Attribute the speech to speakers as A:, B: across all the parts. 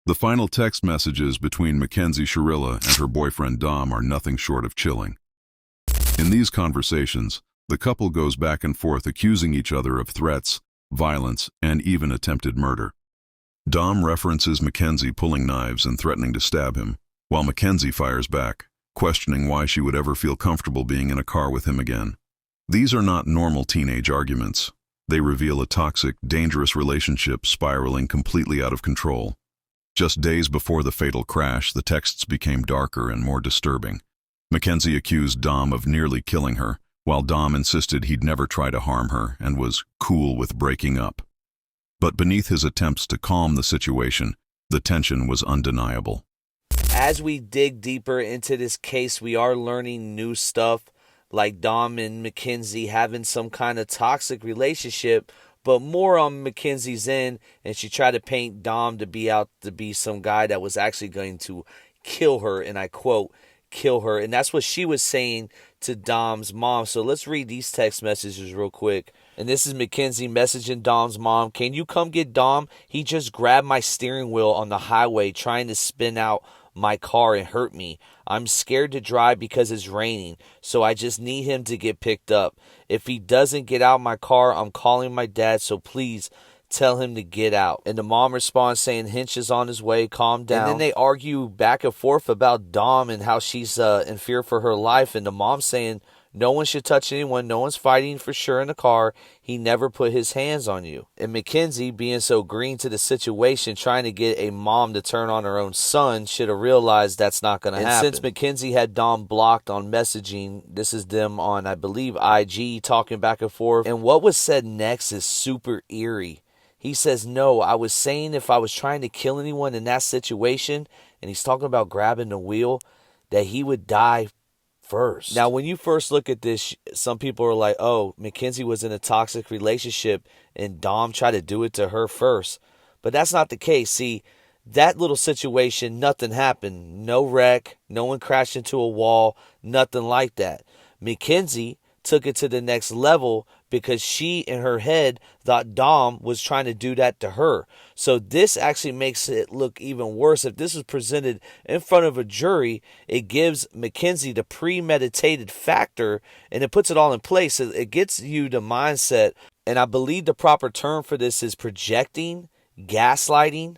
A: The final text messages between McKenzie Shirilla and her boyfriend Dom are nothing short of chilling. In these conversations, the couple goes back and forth accusing each other of threats, violence, and even attempted murder. Dom references McKenzie pulling knives and threatening to stab him, while McKenzie fires back, questioning why she would ever feel comfortable being in a car with him again. These are not normal teenage arguments. They reveal a toxic, dangerous relationship spiraling completely out of control. Just days before the fatal crash, the texts became darker and more disturbing. McKenzie accused Dom of nearly killing her, while Dom insisted he'd never try to harm her and was cool with breaking up. But beneath his attempts to calm the situation, the tension was undeniable.
B: As we dig deeper into this case, we are learning new stuff, like Dom and McKenzie having some kind of toxic relationship, but more on McKenzie's end, and she tried to paint Dom to be out to be some guy that was actually going to kill her, and I quote, kill her. And that's what she was saying to Dom's mom. So let's read these text messages real quick. And this is McKenzie messaging Dom's mom. Can you come get Dom? He just grabbed my steering wheel on the highway trying to spin out my car and hurt me. I'm scared to drive because it's raining, so I just need him to get picked up. If he doesn't get out my car, I'm calling my dad, so please tell him to get out. And the mom responds saying Hinch is on his way, calm down. And then they argue back and forth about Dom and how she's in fear for her life, and the mom saying no one should touch anyone, no one's fighting for sure in the car, he never put his hands on you. And McKenzie, being so green to the situation, trying to get a mom to turn on her own son, should have realized that's not going to happen. Since McKenzie had Dom blocked on messaging, this is them on, I believe, IG, talking back and forth. And what was said next is super eerie. He says, no, I was saying if I was trying to kill anyone in that situation, and he's talking about grabbing the wheel, that he would die first. Now, when you first look at this, some people are like, oh, McKenzie was in a toxic relationship and Dom tried to do it to her first. But that's not the case. See, that little situation, nothing happened. No wreck, no one crashed into a wall, nothing like that. McKenzie took it to the next level because she, in her head, thought Dom was trying to do that to her. So this actually makes it look even worse. If this was presented in front of a jury, it gives McKenzie the premeditated factor, and it puts it all in place. It gets you the mindset, and I believe the proper term for this is projecting, gaslighting,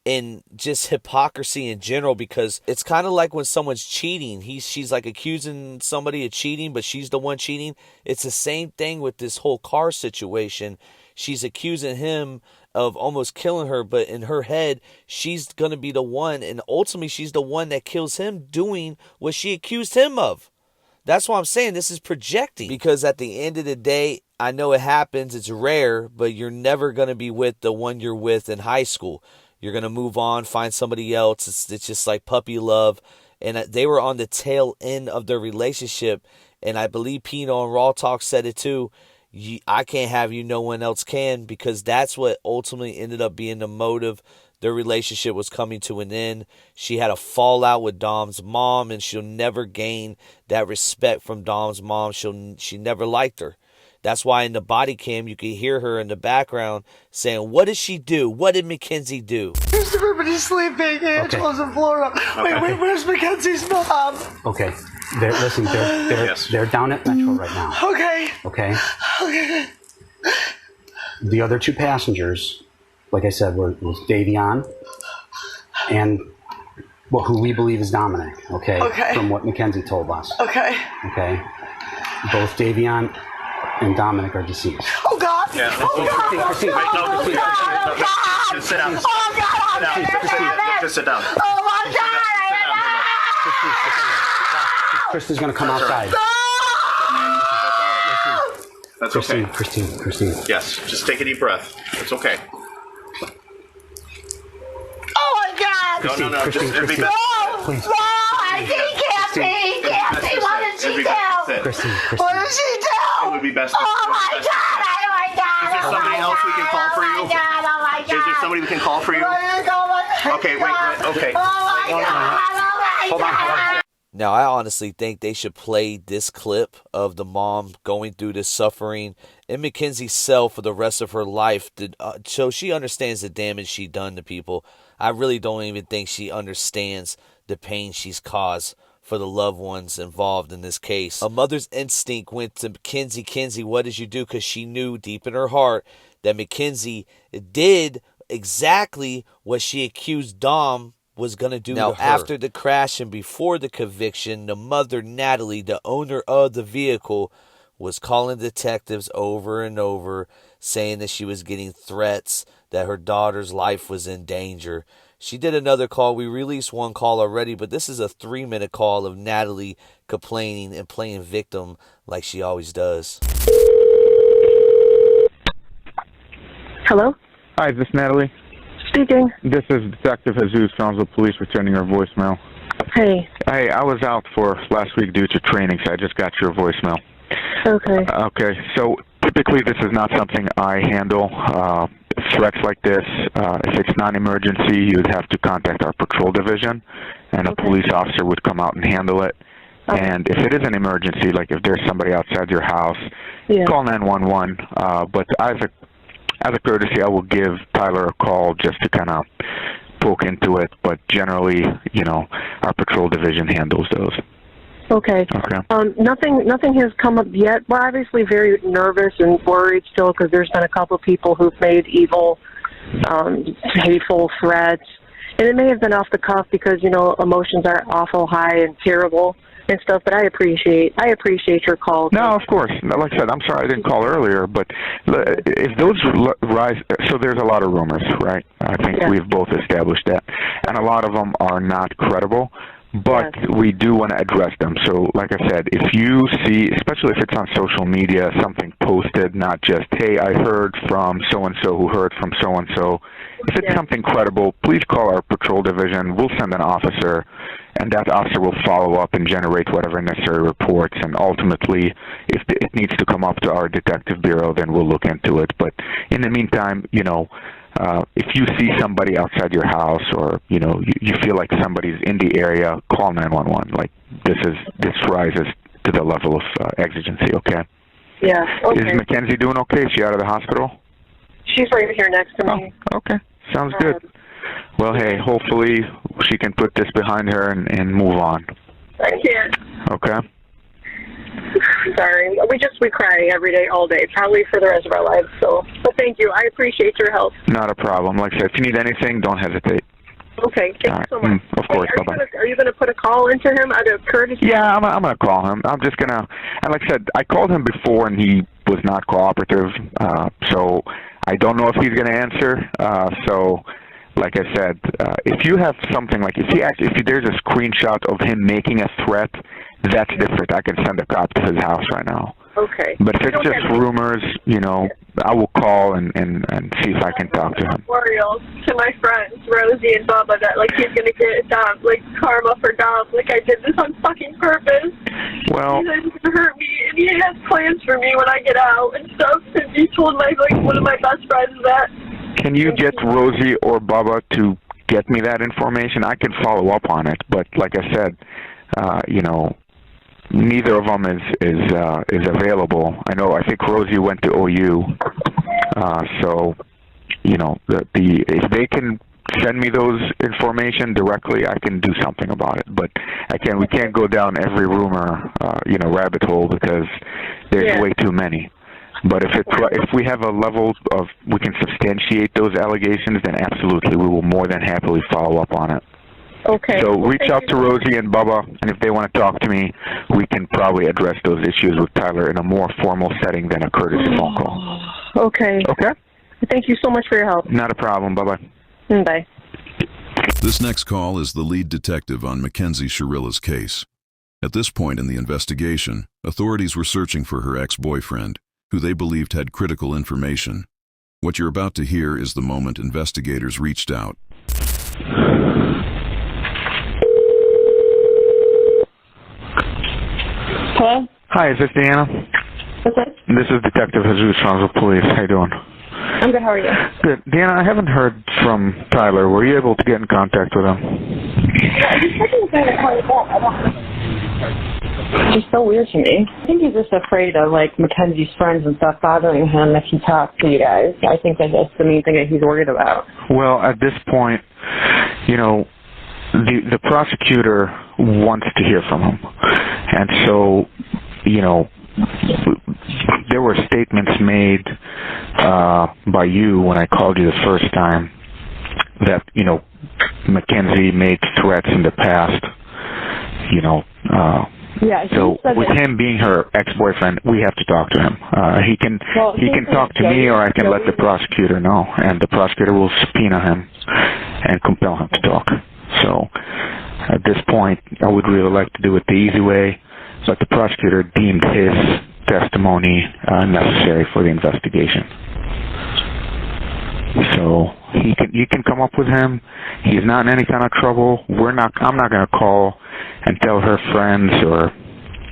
B: and just hypocrisy in general, because it's kind of like when someone's cheating. She's like accusing somebody of cheating, but she's the one cheating. It's the same thing with this whole car situation. She's accusing him of almost killing her, but in her head, she's going to be the one, and ultimately she's the one that kills him doing what she accused him of. That's why I'm saying this is projecting, because at the end of the day, I know it happens, it's rare, but you're never going to be with the one you're with in high school. You're going to move on, find somebody else. It's just like puppy love. And they were on the tail end of their relationship. And I believe Pino and Raw Talk said it too. I can't have you, no one else can, because that's what ultimately ended up being the motive. Their relationship was coming to an end. She had a fallout with Dom's mom, and she'll never gain that respect from Dom's mom. She never liked her. That's why in the body cam, you can hear her in the background saying, what did she do? What did McKenzie do?
C: Everybody's sleeping. Angela's in Florida. Wait, where's McKenzie's mom?
D: Okay. They're down at Metro right now.
C: Okay.
D: The other two passengers, like I said, was Davion and who we believe is Dominic, okay? From what McKenzie told us.
C: Okay.
D: Both Davion and Dominic are deceased.
C: Oh, God.
E: Yeah.
D: Christine.
E: Just sit down.
C: Oh, God.
E: Just sit down.
C: Oh, my God.
D: Kristen's going to come outside.
E: That's okay.
D: Christine.
E: Yes, just take a deep breath. It's okay.
C: Oh, my God.
E: No.
D: Christine. Please.
C: No, he can't be. What did she do?
D: Christine.
C: What did she do?
E: It would be best.
C: Oh, my God.
E: Is there somebody else we can call for you?
C: Oh, my God.
E: Is there somebody we can call for you? Okay, wait. Okay.
C: Oh, my God.
D: Hold on.
B: Now, I honestly think they should play this clip of the mom going through this suffering in McKenzie's cell for the rest of her life, so she understands the damage she done to people. I really don't even think she understands the pain she's caused for the loved ones involved in this case. A mother's instinct went to Mackenzie, what did you do? Because she knew deep in her heart that Mackenzie did exactly what she accused Dom was going to do to her. Now, after the crash and before the conviction, the mother, Natalie, the owner of the vehicle, was calling detectives over and over, saying that she was getting threats, that her daughter's life was in danger. She did another call. We released one call already, but this is a 3-minute call of Natalie complaining and playing victim like she always does.
F: Hello?
G: Hi, is this Natalie?
F: Speaking.
G: This is Detective Jesus, Brownsville Police, returning your voicemail.
F: Hey.
G: Hey, I was out for last week due to training, so I just got your voicemail.
F: Okay.
G: Okay, so typically this is not something I handle. Threats like this, if it's non-emergency, you'd have to contact our patrol division, and a police officer would come out and handle it. And if it is an emergency, like if there's somebody outside your house, call 911. But as a courtesy, I will give Tyler a call just to kind of poke into it. But generally, you know, our patrol division handles those.
F: Okay. Nothing has come up yet. We're obviously very nervous and worried still because there's been a couple of people who've made evil, hateful threats. And it may have been off the cuff because, you know, emotions are awful high and terrible and stuff, but I appreciate your call.
G: No, of course. Like I said, I'm sorry I didn't call earlier, but if those rise, so there's a lot of rumors, right? I think we've both established that. And a lot of them are not credible. But we do want to address them. So, like I said, if you see, especially if it's on social media, something posted, not just, hey, I heard from so-and-so who heard from so-and-so. If it's something credible, please call our patrol division. We'll send an officer, and that officer will follow up and generate whatever necessary reports. And ultimately, if it needs to come up to our detective bureau, then we'll look into it. But in the meantime, you know, if you see somebody outside your house, or you know you feel like somebody's in the area, call 911. Like this rises to the level of exigency. Okay.
F: Yeah. Okay.
G: Is Mackenzie doing okay? Is she out of the hospital?
F: She's right here next to me.
G: Oh, okay. Sounds good. Well, hey, hopefully she can put this behind her and move on.
F: I can't.
G: Okay.
F: Sorry. We cry every day, all day, probably for the rest of our lives. So, but thank you. I appreciate your help.
G: Not a problem. Like I said, if you need anything, don't hesitate.
F: Okay. Thank you so much.
G: Of course. Bye-bye.
F: Are you going to put a call into him out of courtesy?
G: Yeah, I'm going to call him. I'm just going to, and like I said, I called him before and he was not cooperative. So I don't know if he's going to answer. So like I said, if you have something like, if there's a screenshot of him making a threat, that's different. I can send a cop to his house right now.
F: Okay.
G: But if it's just rumors, you know, I will call and see if I can talk to him.
F: Memorial to my friends, Rosie and Bubba, that like he's gonna get Dom, like karma for Dom. Like I did this on fucking purpose.
G: Well,
F: he's gonna hurt me, and he has plans for me when I get out and stuff. And he told one of my best friends that.
G: Can you get Rosie or Bubba to get me that information? I can follow up on it, but like I said, you know, neither of them is available. I think Rosie went to OU, so you know if they can send me those information directly, I can do something about it. But we can't go down every rumor rabbit hole because there's way too many. But if we have a level of we can substantiate those allegations, then absolutely we will more than happily follow up on it.
F: Okay.
G: So reach out to Rosie and Bubba, and if they want to talk to me, we can probably address those issues with Tyler in a more formal setting than a courtesy phone call.
F: Okay.
G: Okay?
F: Thank you so much for your help.
G: Not a problem. Bye-bye.
F: Bye.
A: This next call is the lead detective on McKenzie Shirilla's case. At this point in the investigation, authorities were searching for her ex-boyfriend, who they believed had critical information. What you're about to hear is the moment investigators reached out.
F: Hello?
G: Hi, is this Deanna?
F: What's that?
G: This is Detective Jesus from the police. How you doing?
F: I'm good. How are you?
G: Good. Deanna, I haven't heard from Tyler. Were you able to get in contact with him?
F: Yeah, I'm just checking if I call you back. I don't know. It's just so weird to me. I think he's just afraid of, like, Mackenzie's friends and stuff bothering him if he talks to you guys. I think that that's the main thing that he's worried about.
G: Well, at this point, you know, the prosecutor wants to hear from him. And so, you know, there were statements made by you when I called you the first time that, you know, Mackenzie made threats in the past, you know. So with him being her ex-boyfriend, we have to talk to him. He can talk to me, or I can let the prosecutor know, and the prosecutor will subpoena him and compel him to talk. So at this point, I would really like to do it the easy way, but the prosecutor deemed his testimony necessary for the investigation. So you can come up with him. He's not in any kind of trouble. I'm not going to call and tell her friends or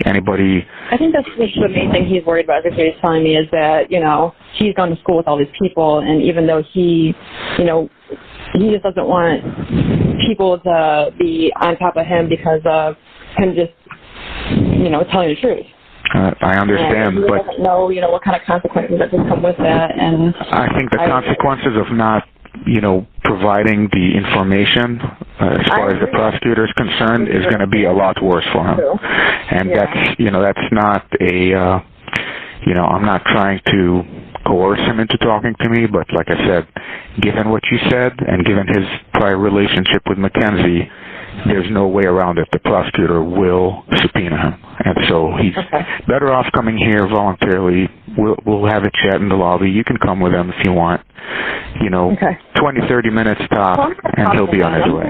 G: anybody.
F: I think that's the main thing he's worried about. That's what he's telling me is that, you know, he's gone to school with all these people, and even though he, you know, he just doesn't want people to be on top of him because of him just, you know, telling the truth.
G: I understand,
F: but
G: doesn't
F: know, you know, what kind of consequences that just come with that. And
G: I think the consequences of not, you know, providing the information as far as the prosecutor is concerned is going to be a lot worse for him. And that's, you know, that's not a, you know, I'm not trying to coerce him into talking to me, but like I said, given what you said and given his prior relationship with Mackenzie, there's no way around it. The prosecutor will subpoena him. And so he's better off coming here voluntarily. We'll have a chat in the lobby. You can come with him if you want. You know, 20, 30 minutes top, and he'll be on his way.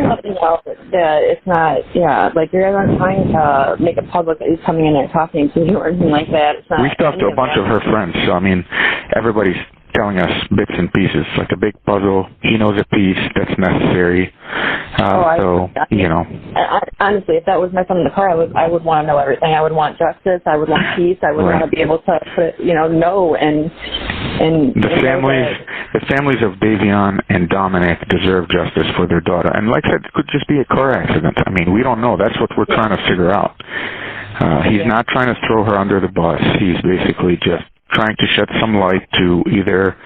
F: It's not, like you guys aren't trying to make it public that he's coming in there talking to you or anything like that. It's not.
G: We've talked to a bunch of her friends, so I mean, everybody's telling us bits and pieces, like a big puzzle. He knows a piece that's necessary. You know.
F: Honestly, if that was my son in the car, I would want to know everything. I would want justice. I would want peace. I would want to be able to put, know and
G: the families of Davion and Dominic deserve justice for their daughter. And like I said, it could just be a car accident. I mean, we don't know. That's what we're trying to figure out. He's not trying to throw her under the bus. He's basically just trying to shed some light to either,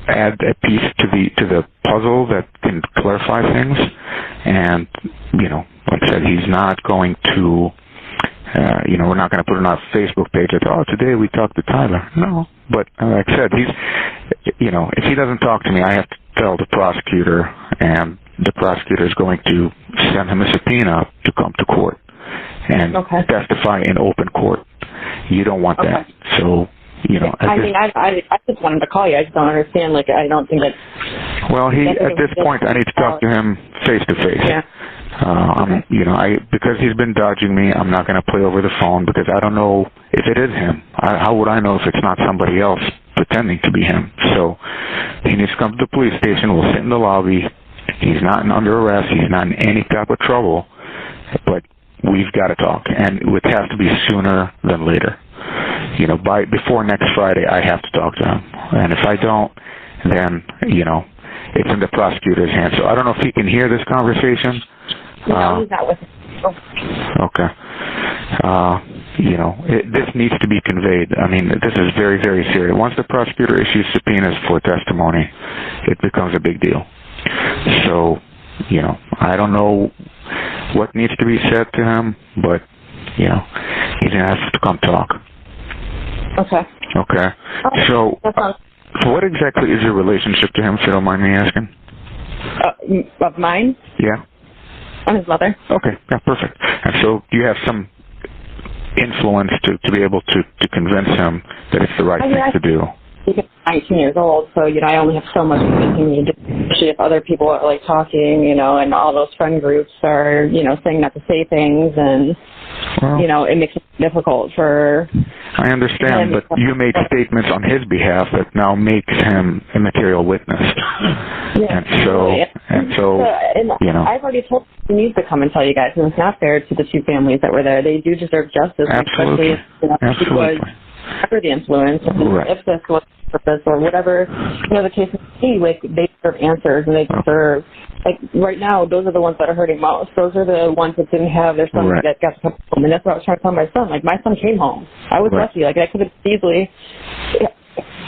G: add a piece to the puzzle that can clarify things. And, like I said, he's not going to, we're not going to put it on our Facebook page that, today we talked to Tyler. No. But like I said, if he doesn't talk to me, I have to tell the prosecutor, and the prosecutor is going to send him a subpoena to come to court and testify in open court. You don't want that. So,
F: I just wanted to call you. I just don't understand. Like, I don't think that.
G: Well, at this point, I need to talk to him face to face.
F: Yeah.
G: Because he's been dodging me, I'm not going to play over the phone because I don't know if it is him. How would I know if it's not somebody else pretending to be him? So he needs to come to the police station. We'll sit in the lobby. He's not under arrest. He's not in any type of trouble. But we've got to talk, and it has to be sooner than later. Before next Friday, I have to talk to him. And if I don't, then, it's in the prosecutor's hands. So I don't know if he can hear this conversation.
F: No, he's not with me.
G: Okay. This needs to be conveyed. I mean, this is very, very serious. Once the prosecutor issues subpoenas for testimony, it becomes a big deal. So, I don't know what needs to be said to him, but, he's going to have to come talk.
F: Okay.
G: Okay. So, what exactly is your relationship to him, if you don't mind me asking?
F: Of mine?
G: Yeah.
F: I'm his mother.
G: Okay. Yeah, perfect. And so, do you have some influence to be able to convince him that it's the right thing to do?
F: He's 19 years old, so, I only have so much convincing to do, especially if other people are, like, talking, and all those friend groups are, saying not to say things, and, it makes it difficult for...
G: I understand, but you made statements on his behalf that now makes him a material witness.
F: Yeah,
G: and so,
F: I've already told him he needs to come and tell you guys, and it's not fair to the two families that were there. They do deserve justice.
G: Absolutely.
F: Especially,
G: Absolutely.
F: under the influence, if this was purpose or whatever, the case may be, like, they deserve answers, and they deserve, like, right now, those are the ones that are hurting most. Those are the ones that didn't have their son that got to come home, and that's what I was trying to tell my son. Like, my son came home. I was lucky. Like, I could have easily,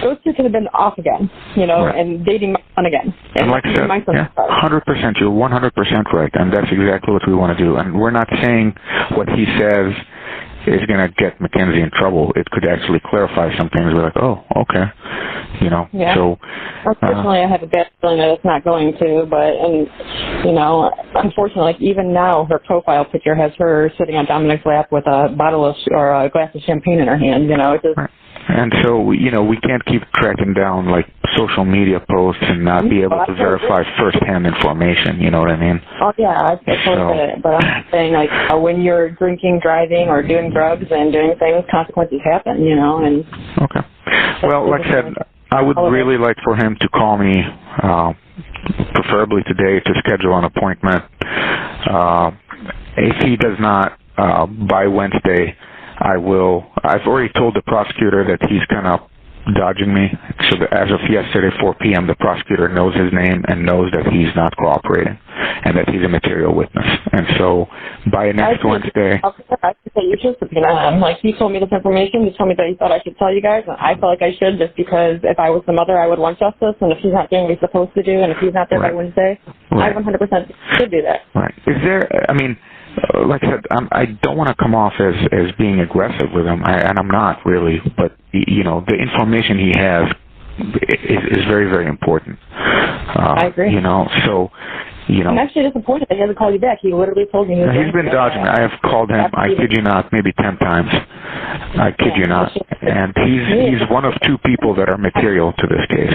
F: those two could have been off again, and dating my son again.
G: And like I said, 100%, you're 100% right, and that's exactly what we want to do. And we're not saying what he says is going to get Mackenzie in trouble. It could actually clarify some things. We're like, oh, okay, So,
F: unfortunately, I have a bad feeling that it's not going to. But unfortunately, like, even now, her profile picture has her sitting on Dominic's lap with a bottle of or a glass of champagne in her hand. It just.
G: And so, we can't keep tracking down, like, social media posts and not be able to verify first-hand information, you know what I mean?
F: Oh, yeah, I totally get it. But I'm saying, like, when you're drinking, driving, or doing drugs and doing things, consequences happen, and...
G: Okay. Well, like I said, I would really like for him to call me, preferably today, to schedule an appointment. If he does not, by Wednesday, I've already told the prosecutor that he's kind of dodging me. So that as of yesterday, 4 p.m., the prosecutor knows his name and knows that he's not cooperating and that he's a material witness. And so by next Wednesday...
F: I think that you should subpoena him. Like, he told me this information. He told me that he thought I should tell you guys, and I felt like I should just because if I was the mother, I would want justice, and if he's not doing what he's supposed to do, and if he's not there by Wednesday, I 100% should do that.
G: Right. Is there... like I said, I don't want to come off as being aggressive with him, and I'm not really, but, the information he has is very, very important.
F: I agree.
G: So,
F: I'm actually disappointed that he hasn't called you back. He literally told me
G: he's been dodging me. I have called him, I kid you not, maybe 10 times. I kid you not. And he's one of 2 people that are material to this case.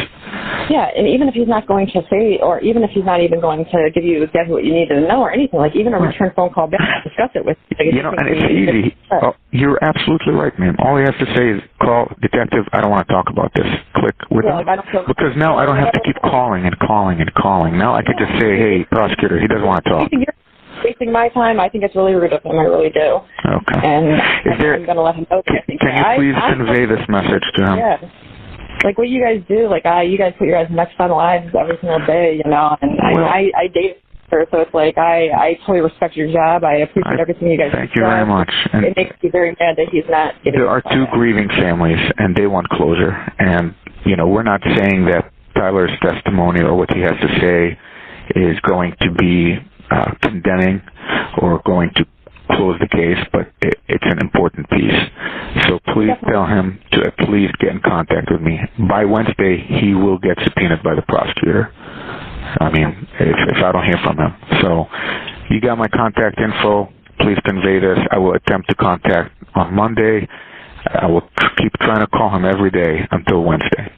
F: Yeah, and even if he's not going to say, or even if he's not even going to give you exactly what you need to know or anything, like even a return phone call back to discuss it with you.
G: And it's easy. Oh, you're absolutely right, ma'am. All he has to say is, call detective, I don't want to talk about this. Click with him. Because now I don't have to keep calling and calling and calling. Now I could just say, hey, prosecutor, he doesn't want to talk.
F: Wasting my time. I think it's really rude of him. I really do.
G: Okay.
F: And I'm going to let him know.
G: Can you please convey this message to him?
F: Yeah. Like what you guys do, like you guys put your guys' next on lives every single day, and I date her, so it's like I totally respect your job. I appreciate everything you guys do.
G: Thank you very much. And
F: it makes me very mad that he's not getting.
G: There are 2 grieving families, and they want closure. And we're not saying that Tyler's testimony or what he has to say is going to be condemning or going to close the case, but it's an important piece. So please tell him to at least get in contact with me. By Wednesday, he will get subpoenaed by the prosecutor. If I don't hear from him. So you got my contact info. Please convey this. I will attempt to contact on Monday. I will keep trying to call him every day until Wednesday.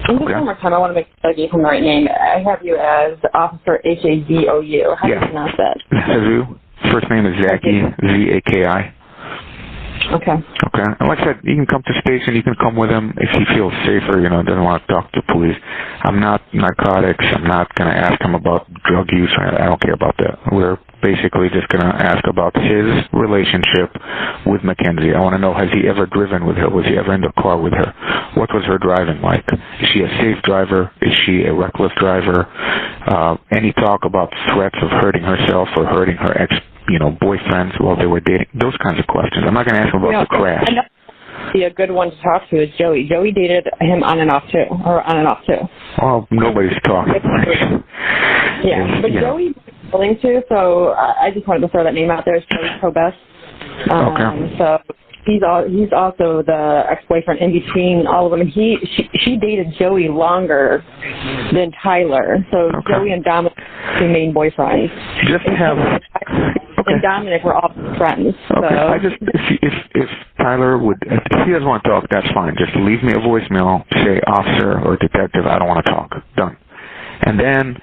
F: And just one more time, I want to make sure I gave him the right name. I have you as Officer Hazou. How do you pronounce that?
G: Hazou. First name is Zaki, Z-A-K-I.
F: Okay.
G: And like I said, you can come to station. You can come with him if he feels safer, doesn't want to talk to police. I'm not narcotics. I'm not going to ask him about drug use. I don't care about that. We're basically just going to ask about his relationship with Mackenzie. I want to know, has he ever driven with her? Was he ever in the car with her? What was her driving like? Is she a safe driver? Is she a reckless driver? Any talk about threats of hurting herself or hurting her boyfriends while they were dating? Those kinds of questions. I'm not going to ask him about the crash.
F: A good one to talk to is Joey. Joey dated him on and off too.
G: Well, nobody's talking.
F: Yeah, but Joey's willing to, so I just wanted to throw that name out there. It's Joey Cobest.
G: Okay.
F: So he's also the ex-boyfriend in between all of them. She dated Joey longer than Tyler. So Joey and Dominic are the main boyfriends. And Dominic were all friends.
G: Okay.
F: So.
G: If Tyler would, if he doesn't want to talk, that's fine. Just leave me a voicemail, say officer or detective, I don't want to talk. Done. And then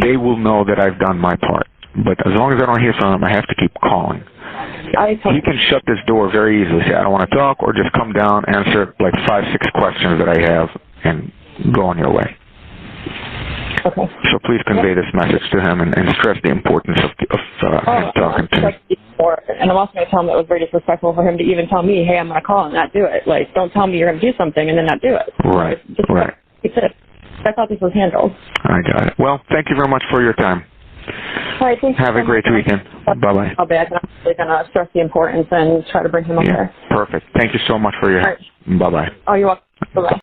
G: they will know that I've done my part. But as long as I don't hear from him, I have to keep calling. He can shut this door very easily, say I don't want to talk, or just come down, answer like 5-6 questions that I have, and go on your way.
F: Okay.
G: So please convey this message to him and stress the importance of him talking to me.
F: And I'm also going to tell him that it was very disrespectful for him to even tell me, hey, I'm going to call and not do it. Like, don't tell me you're going to do something and then not do it.
G: Right, right.
F: That's how this was handled.
G: I got it. Well, thank you very much for your time.
F: All right, thank you.
G: Have a great weekend. Bye-bye.
F: I'll be going to stress the importance and try to bring him up there.
G: Perfect. Thank you so much for your help.
F: Right.
G: Bye-bye.
F: Oh, you're welcome. Bye-bye.